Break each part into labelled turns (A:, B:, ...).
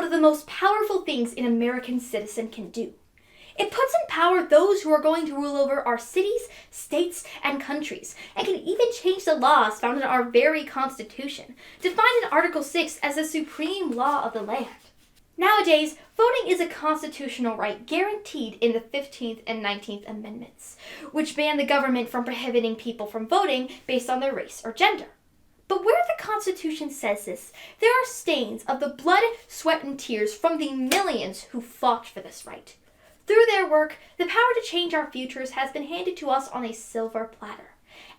A: of the most powerful things an American citizen can do. It puts in power those who are going to rule over our cities, states, and countries, and can even change the laws found in our very Constitution, defined in Article 6 as the supreme law of the land. Nowadays, voting is a constitutional right guaranteed in the 15th and 19th Amendments, which ban the government from prohibiting people from voting based on their race or gender. But where the Constitution says this, there are stains of the blood, sweat, and tears from the millions who fought for this right. Through their work, the power to change our futures has been handed to us on a silver platter.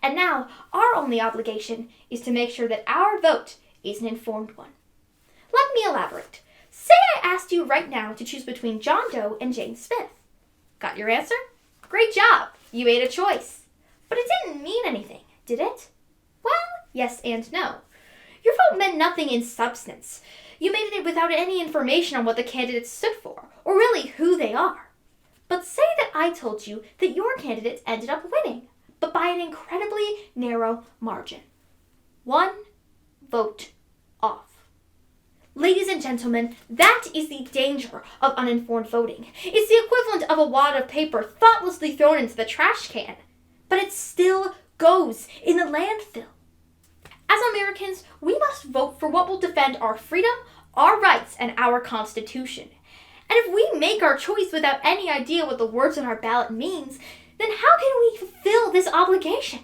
A: And now, our only obligation is to make sure that our vote is an informed one. Let me elaborate. Say I asked you right now to choose between John Doe and Jane Smith. Got your answer? Great job! You made a choice. But it didn't mean anything, did it? Well, yes and no. Your vote meant nothing in substance. You made it without any information on what the candidates stood for, or really who they are. But say that I told you that your candidates ended up winning, but by an incredibly narrow margin. 1 vote off. Ladies and gentlemen, that is the danger of uninformed voting. It's the equivalent of a wad of paper thoughtlessly thrown into the trash can. But it still goes in the landfill. As Americans, we must vote for what will defend our freedom, our rights, and our Constitution. And if we make our choice without any idea what the words on our ballot means, then how can we fulfill this obligation?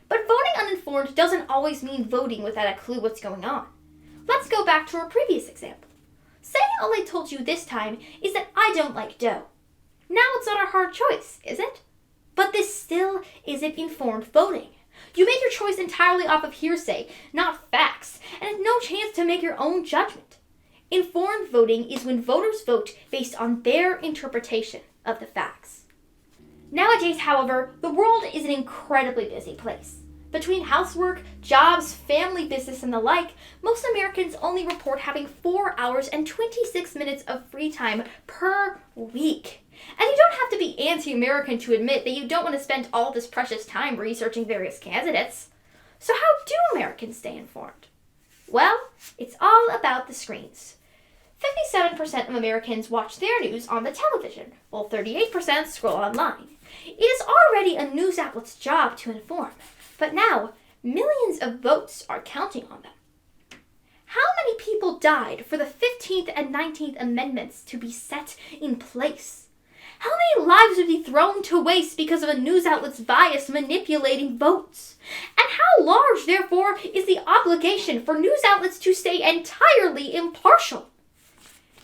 A: But voting uninformed doesn't always mean voting without a clue what's going on. Let's go back to our previous example. Say all I told you this time is that I don't like dough. Now it's not a hard choice, is it? But this still isn't informed voting. You made your choice entirely off of hearsay, not facts, and have no chance to make your own judgment. Informed voting is when voters vote based on their interpretation of the facts. Nowadays, however, the world is an incredibly busy place. Between housework, jobs, family business, and the like, most Americans only report having 4 hours and 26 minutes of free time per week. And you don't have to be anti-American to admit that you don't want to spend all this precious time researching various candidates. So how do Americans stay informed? Well, it's all about the screens. 57% of Americans watch their news on the television, while 38% scroll online. It is already a news outlet's job to inform, but now millions of votes are counting on them. How many people died for the 15th and 19th Amendments to be set in place? How many lives would be thrown to waste because of a news outlet's bias manipulating votes? And how large, therefore, is the obligation for news outlets to stay entirely impartial?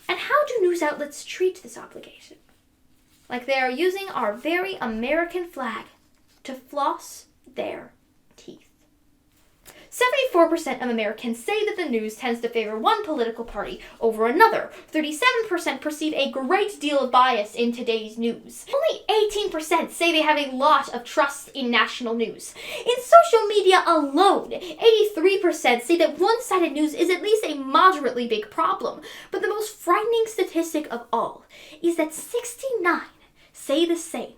A: And how do news outlets treat this obligation? Like they are using our very American flag to floss their teeth. 74% of Americans say that the news tends to favor one political party over another. 37% perceive a great deal of bias in today's news. Only 18% say they have a lot of trust in national news. In social media alone, 83% say that one-sided news is at least a moderately big problem. But the most frightening statistic of all is that 69 say the same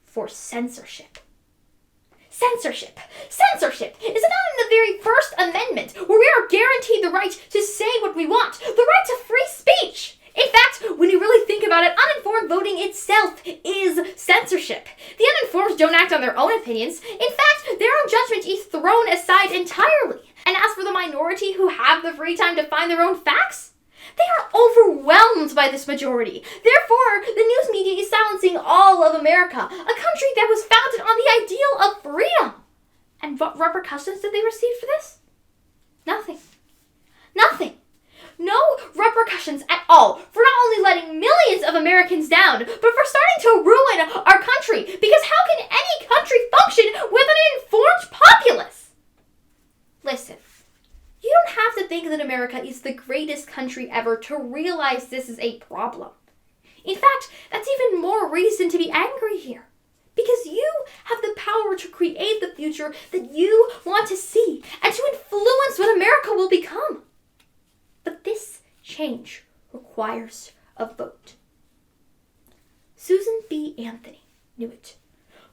A: for censorship. Censorship! Censorship! Is it not in the very First Amendment, where we are guaranteed the right to say what we want, the right to free speech? In fact, when you really think about it, uninformed voting itself is censorship. The uninformed don't act on their own opinions. In fact, their own judgment is thrown aside entirely. And as for the minority who have the free time to find their own facts, they are overwhelmed by this majority. Therefore, the news media is silencing all of America, a country that was founded on the ideal of freedom. And what repercussions did they receive for this? Nothing. Nothing. No repercussions at all for not only letting millions of Americans down, but for starting to ruin our country. Because how can any country function with an informed populace? Listen. You don't have to think that America is the greatest country ever to realize this is a problem. In fact, that's even more reason to be angry here. Because you have the power to create the future that you want to see and to influence what America will become. But this change requires a vote. Susan B. Anthony knew it.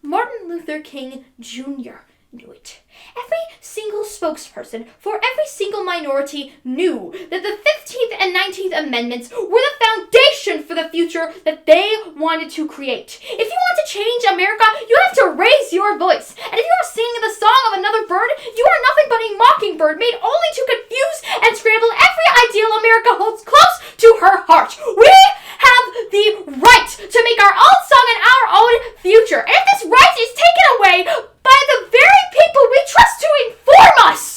A: Martin Luther King Jr. knew it. Every single spokesperson for every single minority knew that the 15th and 19th 14th Amendments were the foundation for the future that they wanted to create. If you want to change America, you have to raise your voice. And if you are singing the song of another bird, you are nothing but a mockingbird made only to confuse and scramble every ideal America holds close to her heart. We have the right to make our own song and our own future. And if this right is taken away by the very people we trust to inform us,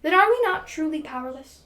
A: then are we not truly powerless?